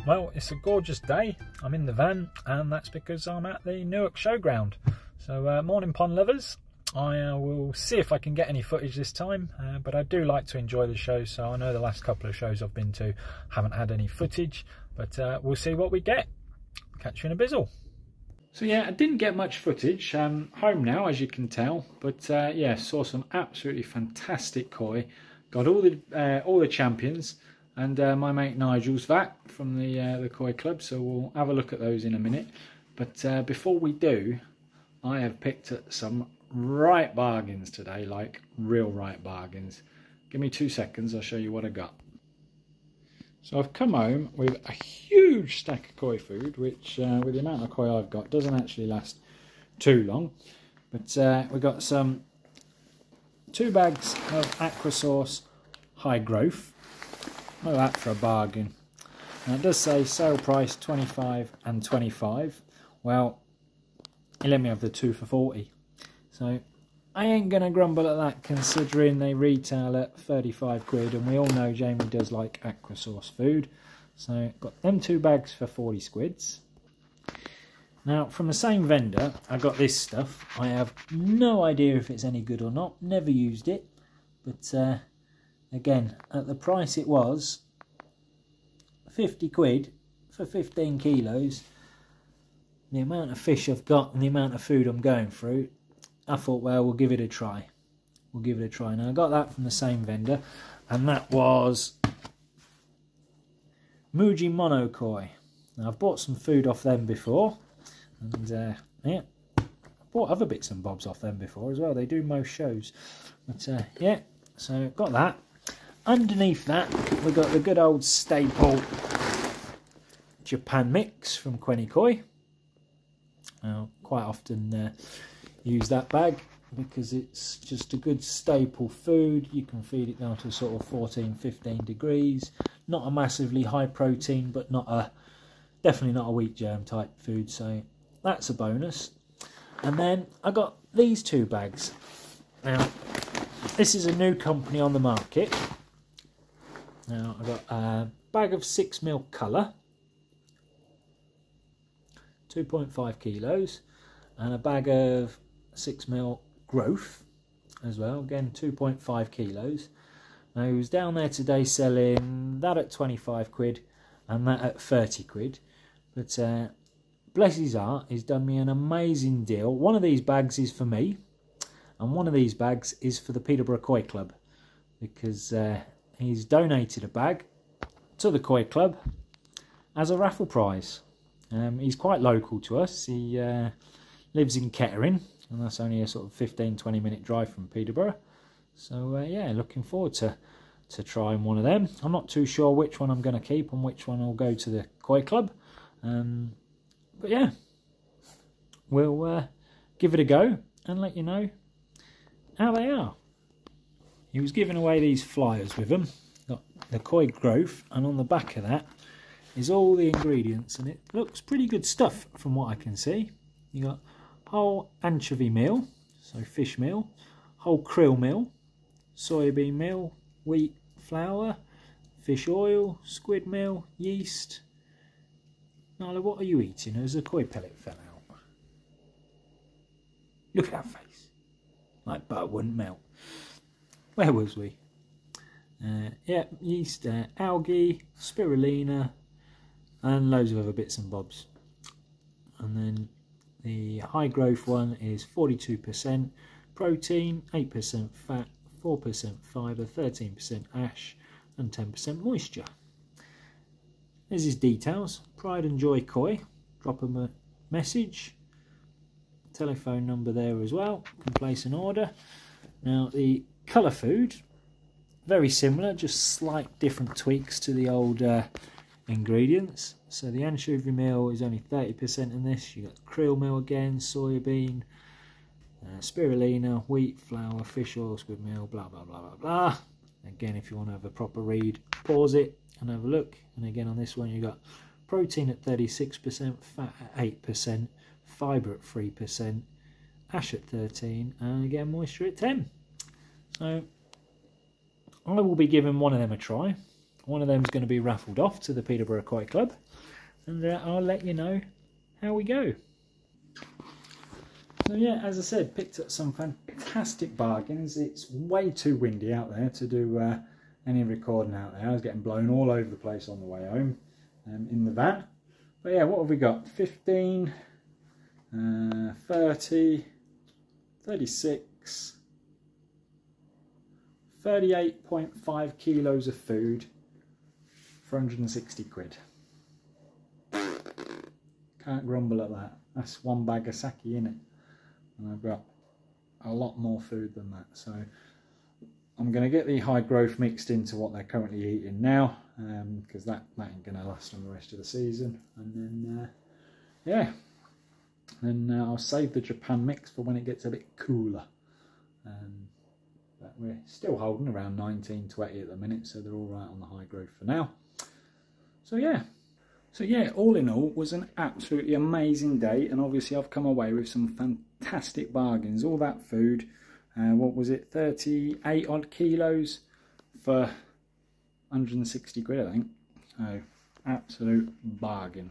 Well, it's a gorgeous day. I'm in the van, and that's because I'm at the Newark Showground. So morning pond lovers, I will see if I can get any footage this time, but I do like to enjoy the show, so I know the last couple of shows I've been to haven't had any footage, but we'll see what we get. Catch you in a bizzle. So yeah, I didn't get much footage. Home now, as you can tell, but yeah, saw some absolutely fantastic koi. Got all the champions, and my mate Nigel's vat from the Koi Club, so we'll have a look at those in a minute. But before we do, I have picked up some right bargains today, like real right bargains. Give me 2 seconds, I'll show you what I got. So I've come home with a huge stack of koi food, which with the amount of koi I've got doesn't actually last too long. But we've got 2 bags of aqua sauce high growth. Look at that for a bargain. Now it does say sale price 25 and 25. Well, he let me have the 2 for 40. So I ain't gonna grumble at that, considering they retail at 35 quid, and we all know Jamie does like aqua sauce food. So got them 2 bags for 40 squids. Now from the same vendor I got this stuff. I have no idea if it's any good or not, never used it, but again, at the price it was, 50 quid for 15 kilos, the amount of fish I've got and the amount of food I'm going through, I thought, well, we'll give it a try. We'll give it a try. Now, I got that from the same vendor, and that was Muji Mono Koi. Now, I've bought some food off them before, and yeah, I bought other bits and bobs off them before as well. They do most shows. But yeah, so got that. Underneath that, we've got the good old staple Japan mix from Kweni Koi. Now, quite often use that bag because it's just a good staple food. You can feed it down to sort of 14-15 degrees. Not a massively high protein, but definitely not a wheat germ type food, so that's a bonus. And then I got these 2 bags. Now, this is a new company on the market. Now, I've got a bag of 6mm colour, 2.5 kilos, and a bag of 6mm growth as well, again 2.5 kilos. Now, he was down there today selling that at 25 quid and that at 30 quid. But bless his heart, he's done me an amazing deal. One of these bags is for me, and one of these bags is for the Peterborough Koi Club, because he's donated a bag to the Koi Club as a raffle prize. He's quite local to us. He lives in Kettering, and that's only a sort of 15-20 minute drive from Peterborough. So yeah, looking forward to trying one of them. I'm not too sure which one I'm going to keep and which one will go to the Koi Club. But yeah, we'll give it a go and let you know how they are. He was giving away these flyers with them, got the koi growth, and on the back of that is all the ingredients, and it looks pretty good stuff from what I can see. You got whole anchovy meal, so fish meal, whole krill meal, soybean meal, wheat flour, fish oil, squid meal, yeast. Nala, what are you eating as the koi pellet fell out? Look at that face. Like butter wouldn't melt. Where was we? Yeah, yeast, algae, spirulina, and loads of other bits and bobs. And then the high growth one is 42% protein, 8% fat, 4% fibre, 13% ash, and 10% moisture. There's his details. Pride and Joy Koi. Drop him a message. Telephone number there as well. Can place an order. Now, the colour food, very similar, just slight different tweaks to the old ingredients. So the anchovy meal is only 30% in this. You got krill meal again, soybean, spirulina, wheat flour, fish oil, squid meal, blah blah blah blah blah. Again, if you want to have a proper read, pause it and have a look. And again, on this one you got protein at 36%, fat at 8%, fibre at 3%, ash at 13%, and again moisture at 10%. So I will be giving one of them a try. One of them is going to be raffled off to the Peterborough Koi Club. and I'll let you know how we go. So yeah, as I said, picked up some fantastic bargains. It's way too windy out there to do any recording out there. I was getting blown all over the place on the way home in the van. But yeah, what have we got? 15, 30, 36, 38.5 kilos of food for 160 quid. Can't grumble at that. That's one bag of sake in it. And I've got a lot more food than that. So I'm going to get the high growth mixed into what they're currently eating now, because that ain't going to last on the rest of the season. And then, yeah, then I'll save the Japan mix for when it gets a bit cooler. But we're still holding around 19-20 at the minute, so they're all right on the high growth for now. So yeah, all in all, was an absolutely amazing day, and obviously I've come away with some fantastic bargains. All that food, what was it, 38 odd kilos for 160 quid, I think. So absolute bargain.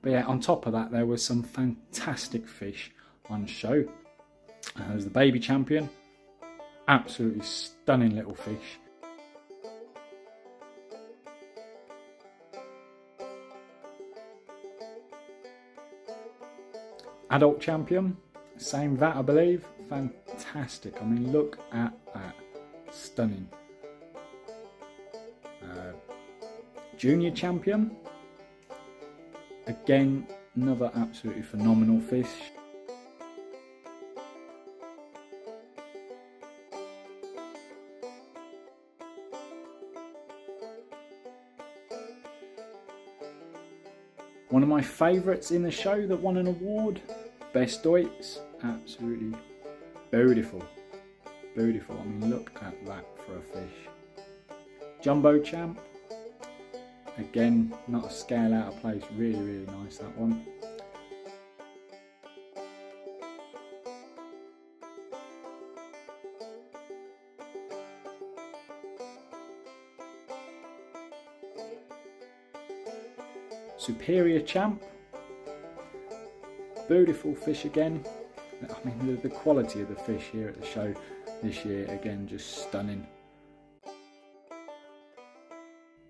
But yeah, on top of that, there was some fantastic fish on show. There was the baby champion, absolutely stunning little fish. Adult champion, same vat I believe, fantastic. I mean, look at that, stunning. Junior champion, again, another absolutely phenomenal fish. One of my favourites in the show that won an award, Best Deutz, absolutely beautiful, beautiful. I mean, look at that for a fish. Jumbo champ, again, not a scale out of place, really, really nice that one. Superior champ, beautiful fish again. I mean, the quality of the fish here at the show this year, again, just stunning.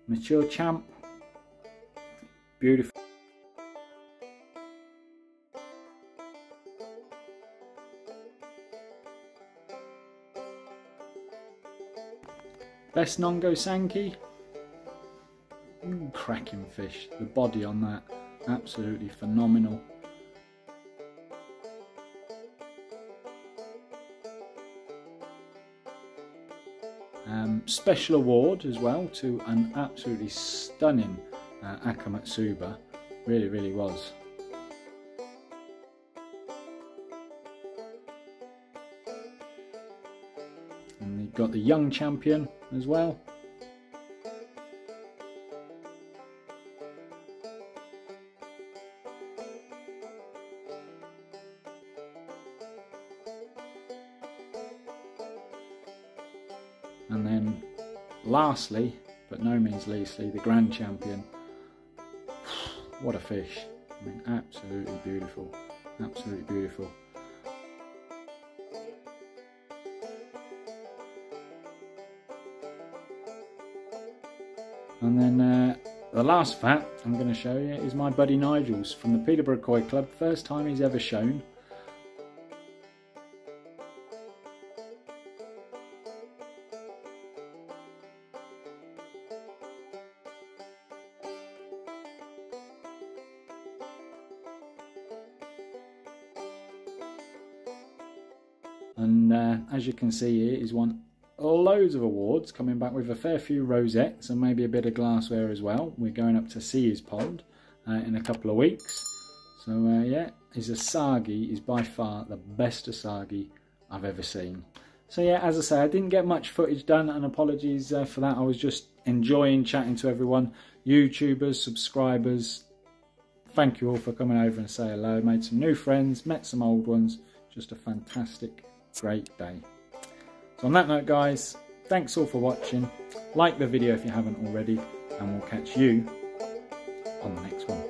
Mature champ, beautiful. Best Nongo Sankey, cracking fish. The body on that, absolutely phenomenal. Special award as well to an absolutely stunning Akamatsuba, really, really was. And you've got the young champion as well. And then lastly, but no means leastly, the grand champion. What a fish. I mean, absolutely beautiful, absolutely beautiful. And then the last fat I'm going to show you is my buddy Nigel's from the Peterborough Koi Club. First time he's ever shown. And as you can see here, he's won loads of awards, coming back with a fair few rosettes and maybe a bit of glassware as well. We're going up to see his pond in a couple of weeks. So yeah, his asagi is by far the best asagi I've ever seen. So yeah, as I say, I didn't get much footage done, and apologies for that. I was just enjoying chatting to everyone, YouTubers, subscribers. Thank you all for coming over and say hello. Made some new friends, met some old ones. Just a fantastic, great day. So on that note, guys, thanks all for watching. Like the video if you haven't already, and we'll catch you on the next one.